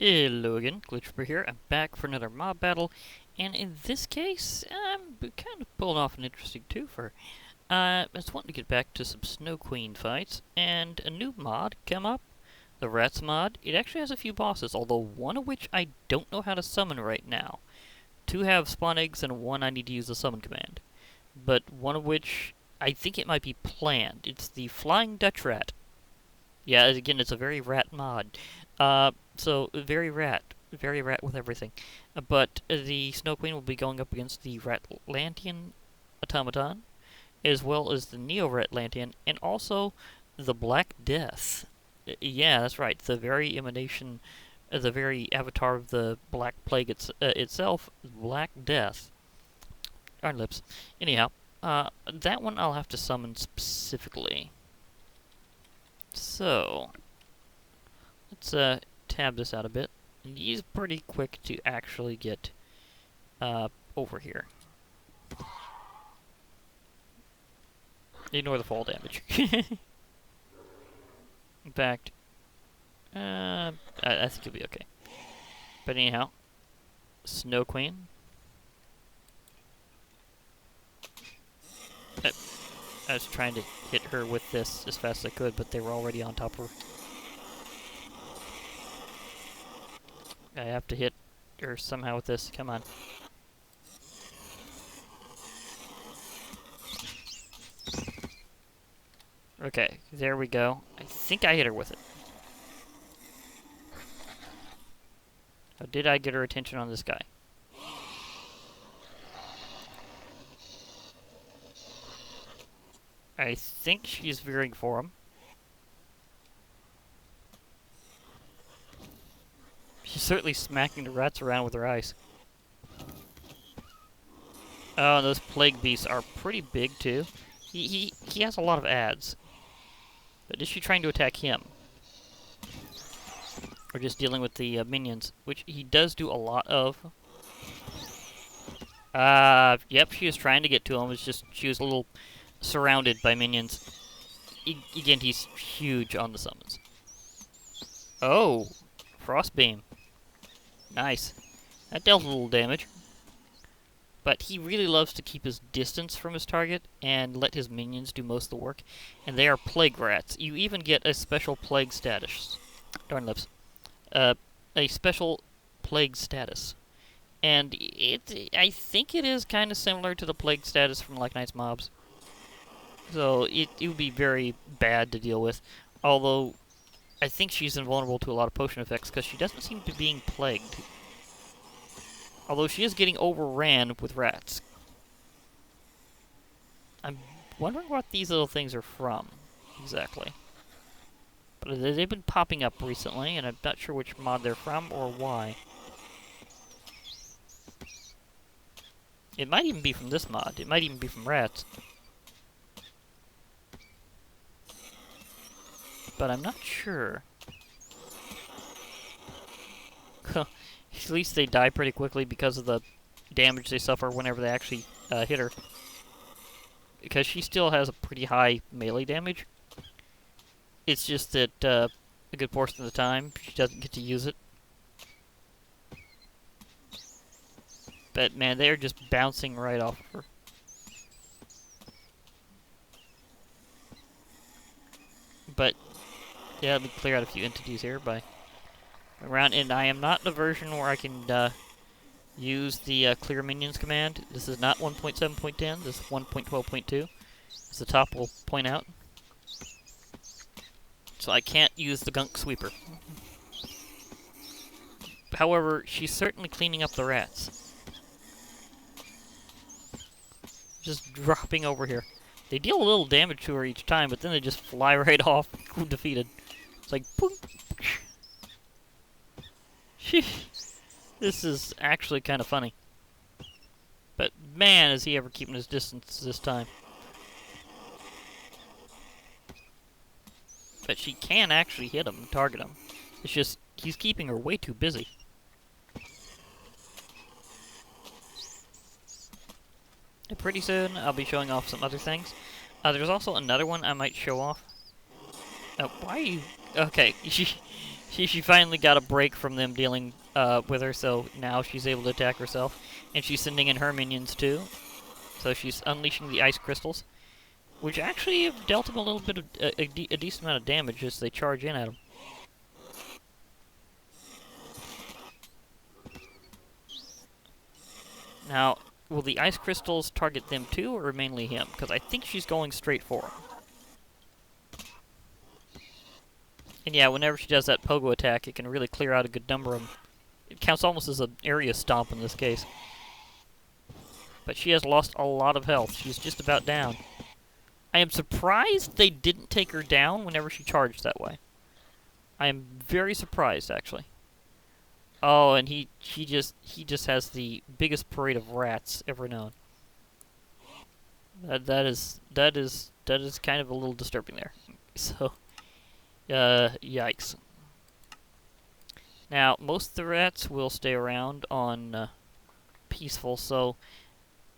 Hello again, Glitchber here. I'm back for another mob battle, and in this case, I'm kind of pulling off an interesting twofer. I was wanting to get back to some Snow Queen fights, and a new mod come up, the Rats mod. It actually has a few bosses, although one of which I don't know how to summon right now. Two have spawn eggs, and one I need to use the summon command. But one of which, I think it might be planned. It's the Flying Dutch Rat. Yeah, again, it's a very rat mod. So very rat with everything. But the Snow Queen will be going up against the Ratlantian automaton, as well as the Neo-Ratlantian, and also the Black Death. Yeah, that's right. The very emanation, the very avatar of the Black Plague itself, Black Death. Darn lips. Anyhow, that one I'll have to summon specifically. So, let's tab this out a bit. And he's pretty quick to actually get over here. Ignore the fall damage. In fact, I think you'll be okay. But anyhow, Snow Queen. I was trying to hit her with this as fast as I could, but they were already on top of her. I have to hit her somehow with this. Come on. Okay, there we go. I think I hit her with it. How did I get her attention on this guy? I think she's veering for him. She's certainly smacking the rats around with her eyes. Oh, those plague beasts are pretty big too. He has a lot of ads. But is she trying to attack him? Or just dealing with the minions, which he does do a lot of. Yep, she was trying to get to him. It's just she was a little surrounded by minions. Again, he's huge on the summons. Oh, Frostbeam. Nice. That dealt a little damage. But he really loves to keep his distance from his target and let his minions do most of the work. And they are plague rats. You even get a special plague status. Darn lips. A special plague status. And I think it is kind of similar to the plague status from like Knight's Mobs. So it would be very bad to deal with. Although, I think she's invulnerable to a lot of potion effects because she doesn't seem to be being plagued. Although she is getting overran with rats. I'm wondering what these little things are from, exactly. But they've been popping up recently, and I'm not sure which mod they're from or why. It might even be from this mod. It might even be from rats. But I'm not sure. At least they die pretty quickly because of the damage they suffer whenever they actually hit her. Because she still has a pretty high melee damage. It's just that a good portion of the time she doesn't get to use it. But man, they're just bouncing right off of her. But yeah, let me clear out a few entities here by around, and I am not in a version where I can use the clear minions command. This is not 1.7.10, this is 1.12.2, as the top will point out. So I can't use the gunk sweeper. However, she's certainly cleaning up the rats. Just dropping over here. They deal a little damage to her each time, but then they just fly right off, defeated. It's like, boom. This is actually kind of funny. But man, is he ever keeping his distance this time. But she can actually hit him, target him. It's just, he's keeping her way too busy. And pretty soon, I'll be showing off some other things. There's also another one I might show off. Why are you... Okay, She finally got a break from them dealing with her, so now she's able to attack herself. And she's sending in her minions too. So she's unleashing the ice crystals, which actually have dealt him a little bit of a decent amount of damage as they charge in at him. Now, will the ice crystals target them too, or mainly him? Because I think she's going straight for him. And yeah, whenever she does that pogo attack, it can really clear out a good number of them. It counts almost as an area stomp in this case. But she has lost a lot of health. She's just about down. I am surprised they didn't take her down whenever she charged that way. I am very surprised, actually. Oh, and he just has the biggest parade of rats ever known. That is kind of a little disturbing there. So, yikes. Now, most of the rats will stay around on peaceful, so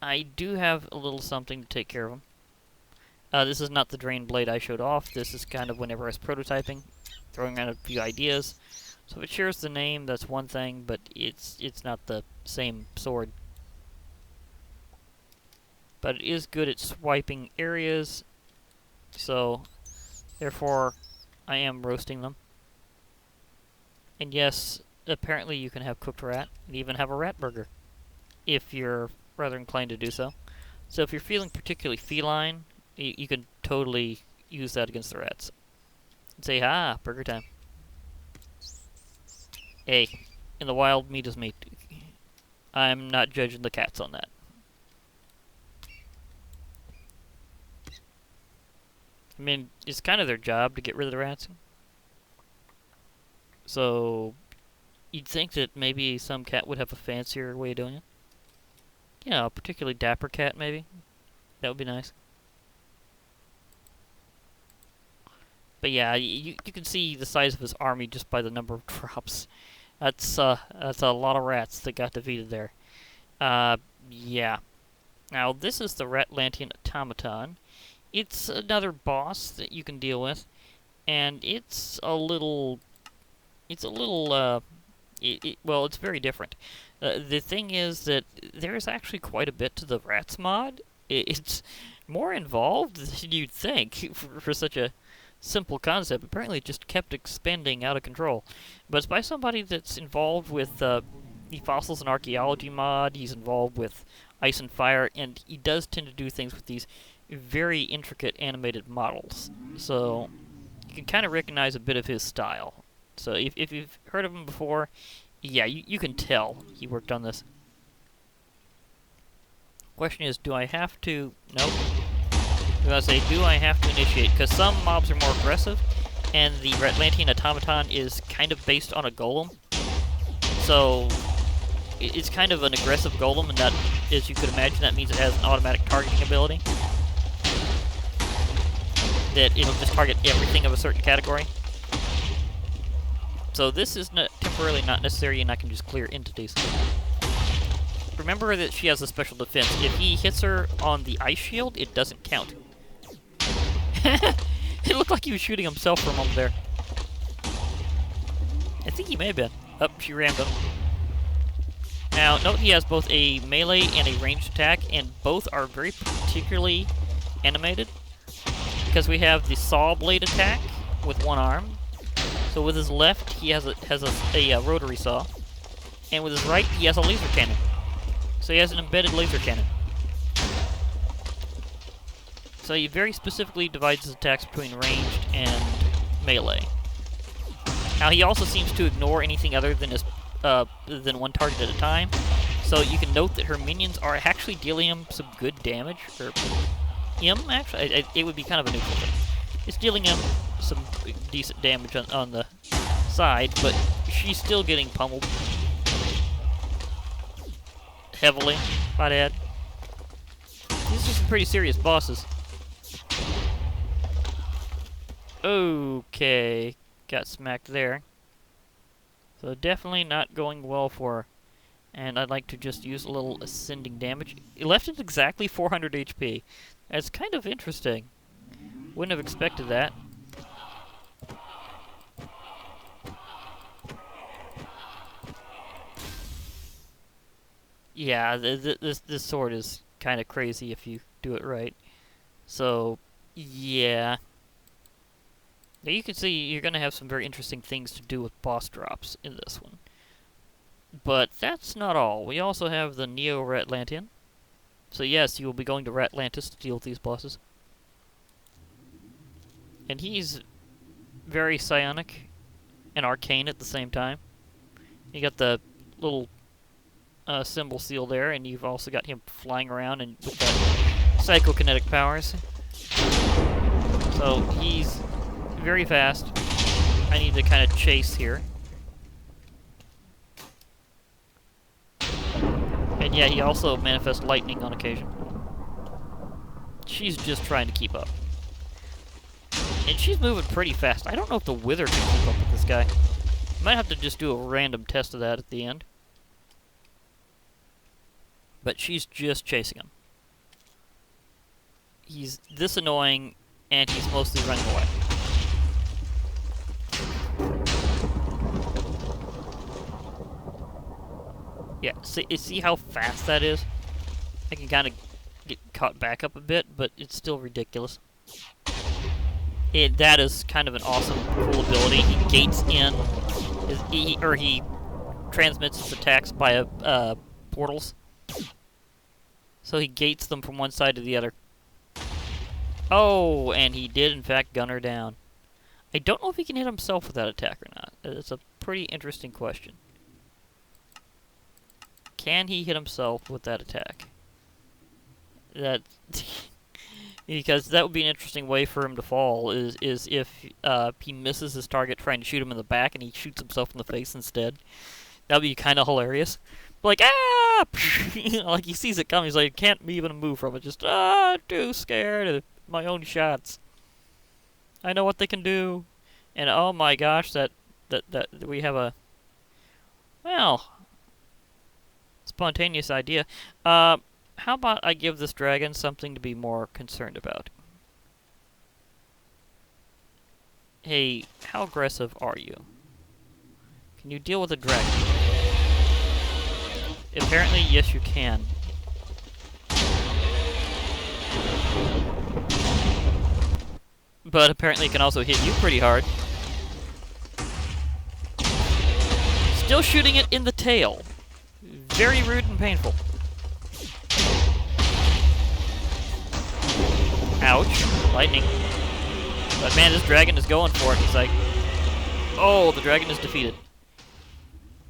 I do have a little something to take care of them. This is not the drain blade I showed off. This is kind of whenever I was prototyping, throwing out a few ideas. So if it shares the name, that's one thing, but it's not the same sword. But it is good at swiping areas, so therefore I am roasting them. And yes, apparently you can have cooked rat, and even have a rat burger, if you're rather inclined to do so. So if you're feeling particularly feline, you can totally use that against the rats. And say, ah, burger time. Hey, in the wild, meat is meat. I'm not judging the cats on that. I mean, it's kind of their job to get rid of the rats. So, you'd think that maybe some cat would have a fancier way of doing it. You know, a particularly dapper cat, maybe. That would be nice. But yeah, you can see the size of his army just by the number of drops. That's a lot of rats that got defeated there. Yeah. Now, this is the Ratlantean Automaton. It's another boss that you can deal with, and it's a little... well, it's very different. The thing is that there's actually quite a bit to the rats mod. It's more involved than you'd think for such a simple concept. Apparently it just kept expanding out of control. But it's by somebody that's involved with the Fossils and Archaeology mod. He's involved with Ice and Fire, and he does tend to do things with these very intricate animated models. So you can kind of recognize a bit of his style. So if you've heard of him before, yeah, you can tell he worked on this. Question is, do I have to... Nope. I was going to say, do I have to initiate? Because some mobs are more aggressive, and the Ratlantean Automaton is kind of based on a golem. So, it's kind of an aggressive golem, and that, as you could imagine, that means it has an automatic targeting ability. That it'll just target everything of a certain category. So this is temporarily not necessary, and I can just clear entities. Remember that she has a special defense. If he hits her on the ice shield, it doesn't count. It looked like he was shooting himself for a moment there. I think he may have been. Oh, she rammed him. Now, note he has both a melee and a ranged attack, and both are very particularly animated. Because we have the saw blade attack with one arm. So with his left, he has a rotary saw. And with his right, he has a laser cannon. So he has an embedded laser cannon. So he very specifically divides his attacks between ranged and melee. Now he also seems to ignore anything other than than one target at a time. So you can note that her minions are actually dealing him some good damage. Or him, actually? It would be kind of a neutral thing. It's dealing him some decent damage on the side, but she's still getting pummeled. Heavily, might add. These are some pretty serious bosses. Okay, got smacked there. So definitely not going well for her. And I'd like to just use a little ascending damage. It left it exactly 400 HP. That's kind of interesting. Wouldn't have expected that. Yeah, this sword is kind of crazy if you do it right. So, yeah. Now you can see you're going to have some very interesting things to do with boss drops in this one. But that's not all. We also have the Neo-Ratlantean. So yes, you will be going to Ratlantis to deal with these bosses. And he's very psionic and arcane at the same time. You got the little symbol seal there, and you've also got him flying around and with that psychokinetic powers. So he's very fast. I need to kind of chase here. And yeah, he also manifests lightning on occasion. She's just trying to keep up. And she's moving pretty fast. I don't know if the Wither can keep up with this guy. Might have to just do a random test of that at the end. But she's just chasing him. He's this annoying, and he's mostly running away. Yeah, see how fast that is? I can kind of get caught back up a bit, but it's still ridiculous. That is kind of an awesome, cool ability. He gates in, he transmits his attacks via portals. So he gates them from one side to the other. Oh, and he did in fact gun her down. I don't know if he can hit himself with that attack or not. It's a pretty interesting question. Can he hit himself with that attack? That because that would be an interesting way for him to fall. Is if he misses his target trying to shoot him in the back and he shoots himself in the face instead. That'd be kind of hilarious. Like ah, like he sees it coming. He's like can't even move from it. Just too scared of my own shots. I know what they can do, and oh my gosh, that we have a spontaneous idea. How about I give this dragon something to be more concerned about? Hey, how aggressive are you? Can you deal with a dragon? Apparently, yes, you can. But apparently it can also hit you pretty hard. Still shooting it in the tail. Very rude and painful. Ouch. Lightning. But man, this dragon is going for it. He's like, oh, the dragon is defeated.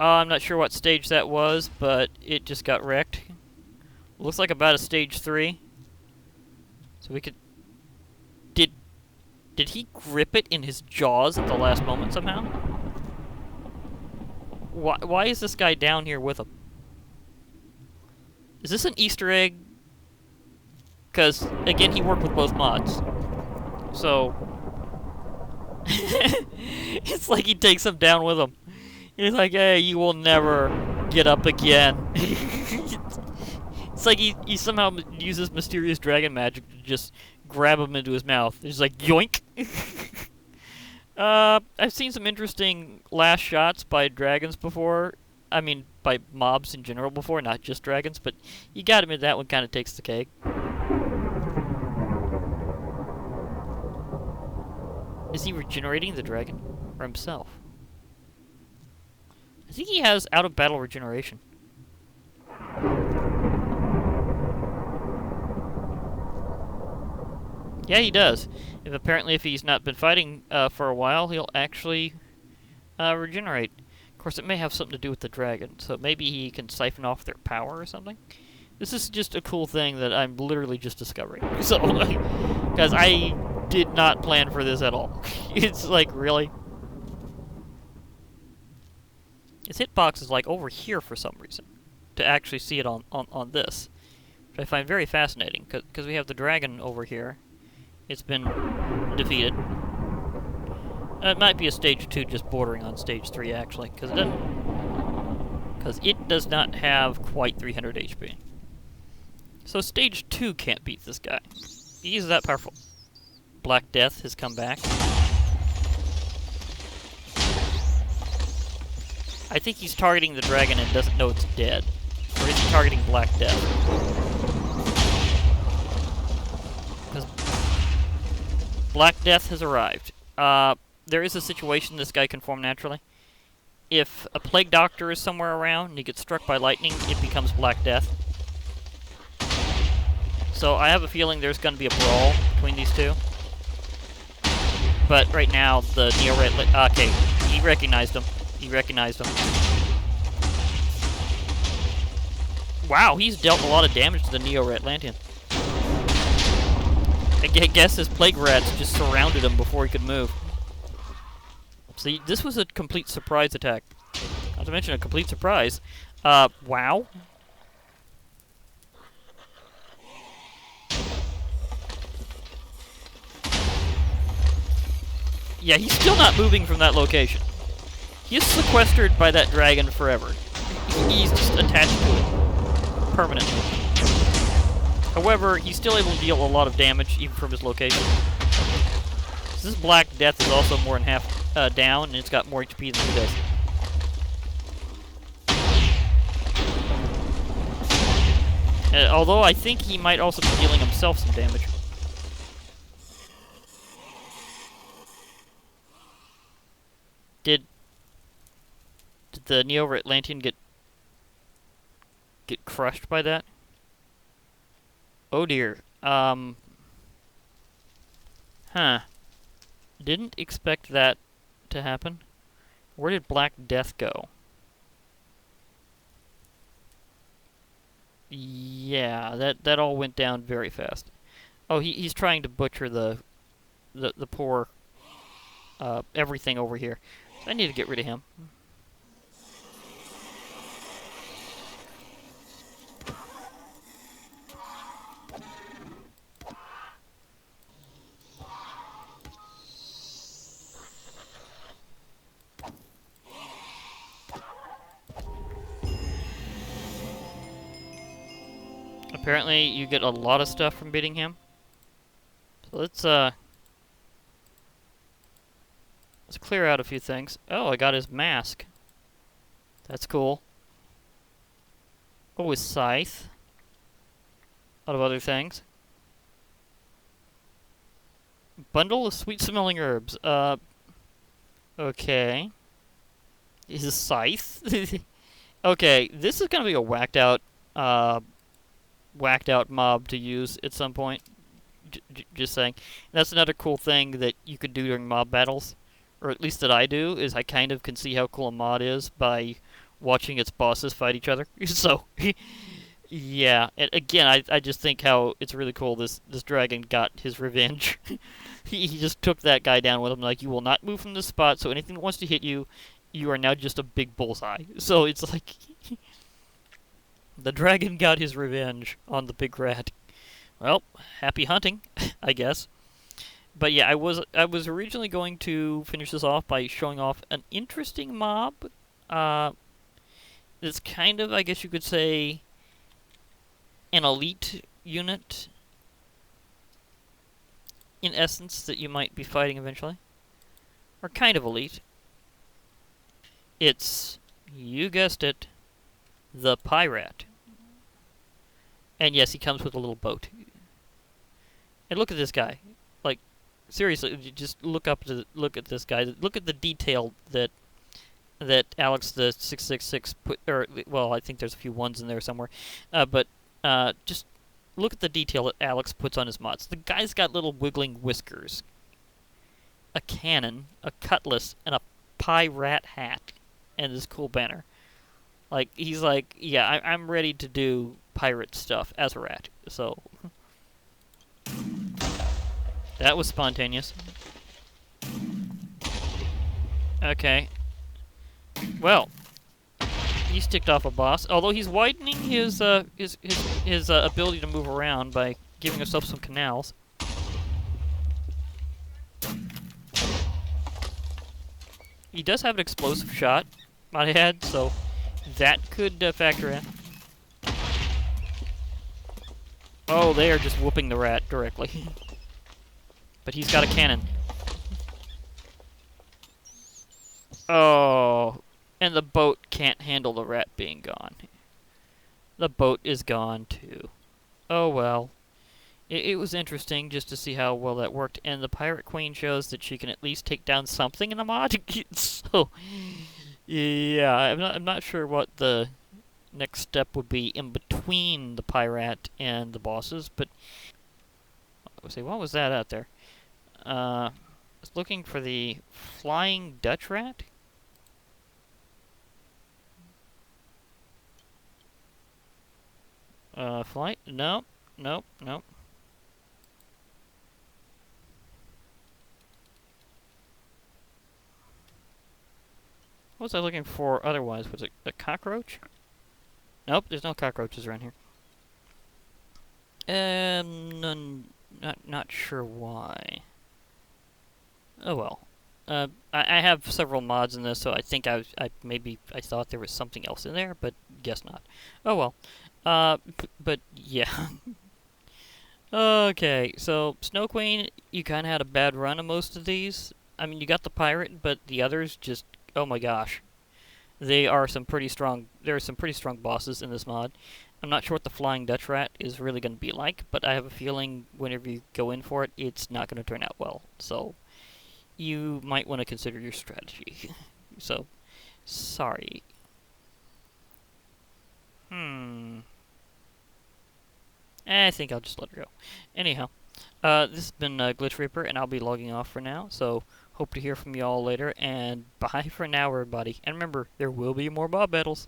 I'm not sure what stage that was, but it just got wrecked. Looks like about a stage 3. So we could... Did he grip it in his jaws at the last moment somehow? Why is this guy down here with him? Is this an Easter egg? Because, again, he worked with both mods. So... it's like he takes him down with him. He's like, hey, you will never get up again. It's like he somehow uses mysterious dragon magic to just grab him into his mouth. He's like, yoink! I've seen some interesting last shots by dragons before. I mean, by mobs in general before, not just dragons, but you gotta admit that one kind of takes the cake. Is he regenerating the dragon? Or himself? I think he has out-of-battle regeneration. Yeah, he does. Apparently, if he's not been fighting for a while, he'll actually regenerate. Of course, it may have something to do with the dragon, so maybe he can siphon off their power or something. This is just a cool thing that I'm literally just discovering. So, because I did not plan for this at all. It's like, really? His hitbox is like over here for some reason, to actually see it on this, which I find very fascinating, because we have the dragon over here. It's been defeated. It might be a stage 2 just bordering on stage 3 actually, because it does not have quite 300 HP. So stage 2 can't beat this guy. He's that powerful. Black Death has come back. I think he's targeting the dragon and doesn't know it's dead. Or is he? targeting Black Death. Because Black Death has arrived. There is a situation this guy can form naturally. If a Plague Doctor is somewhere around and he gets struck by lightning, it becomes Black Death. So I have a feeling there's going to be a brawl between these two. But right now, the Neo-Red... okay, he recognized him. He recognized him. Wow, he's dealt a lot of damage to the Neo-Atlantean. I guess his Plague Rats just surrounded him before he could move. See, this was a complete surprise attack. Not to mention a complete surprise. Wow. Yeah, he's still not moving from that location. He is sequestered by that dragon forever. He's just attached to it. Permanently. However, he's still able to deal a lot of damage, even from his location. This Black Death is also more than half down, and it's got more HP than he does. Although I think he might also be dealing himself some damage. Did the Neo-Atlantean get crushed by that? Oh dear. Huh. Didn't expect that to happen. Where did Black Death go? Yeah, that all went down very fast. Oh, he's trying to butcher the poor everything over here. So I need to get rid of him. Apparently, you get a lot of stuff from beating him. So let's clear out a few things. Oh, I got his mask. That's cool. Oh, his scythe. A lot of other things. Bundle of sweet-smelling herbs. Okay. His scythe. Okay, this is gonna be a whacked out mob to use at some point. Just saying. That's another cool thing that you could do during mob battles, or at least that I do, is I kind of can see how cool a mod is by watching its bosses fight each other. So, yeah. And again, I just think how it's really cool this dragon got his revenge. He just took that guy down with him, like, you will not move from this spot, so anything that wants to hit you, you are now just a big bullseye. So it's like... the dragon got his revenge on the big rat. Well, happy hunting, I guess. But yeah, I was originally going to finish this off by showing off an interesting mob. It's kind of, I guess you could say, an elite unit, in essence, that you might be fighting eventually. Or kind of elite. It's, you guessed it, the pirate. And yes, he comes with a little boat. And look at this guy. Like, seriously, just look at this guy. Look at the detail that Alex the 666 put, or well, I think there's a few ones in there somewhere. But just look at the detail that Alex puts on his mods. The guy's got little wiggling whiskers, a cannon, a cutlass, and a pirate hat, and this cool banner. Like, he's like, yeah, I'm ready to do pirate stuff as a rat. So that was spontaneous. Okay. Well, he's ticked off a boss. Although he's widening his ability to move around by giving himself some canals. He does have an explosive shot, might add, so that could factor in. Oh, they are just whooping the rat directly. But he's got a cannon. Oh, and the boat can't handle the rat being gone. The boat is gone too. Oh well. It was interesting just to see how well that worked, and the Pirate Queen shows that she can at least take down something in the mod. So, yeah, I'm not sure what the next step would be in between the pirate and the bosses, but let's see, what was that out there? I was looking for the flying Dutch rat. Flight? Nope, nope, nope. What was I looking for otherwise? Was it a cockroach? Nope, there's no cockroaches around here. Not sure why. Oh well. I have several mods in this, so I think I thought there was something else in there, but guess not. Oh well. But yeah. Okay, so Snow Queen, you kind of had a bad run of most of these. I mean, you got the pirate, but the others just, oh my gosh. They are some pretty strong, there are some pretty strong bosses in this mod. I'm not sure what the Flying Dutch Rat is really going to be like, but I have a feeling whenever you go in for it, it's not going to turn out well. So, you might want to consider your strategy. So, sorry. I think I'll just let her go. Anyhow, this has been Glitch Reaper, and I'll be logging off for now, so hope to hear from you all later, and bye for now, everybody. And remember, there will be more mob battles.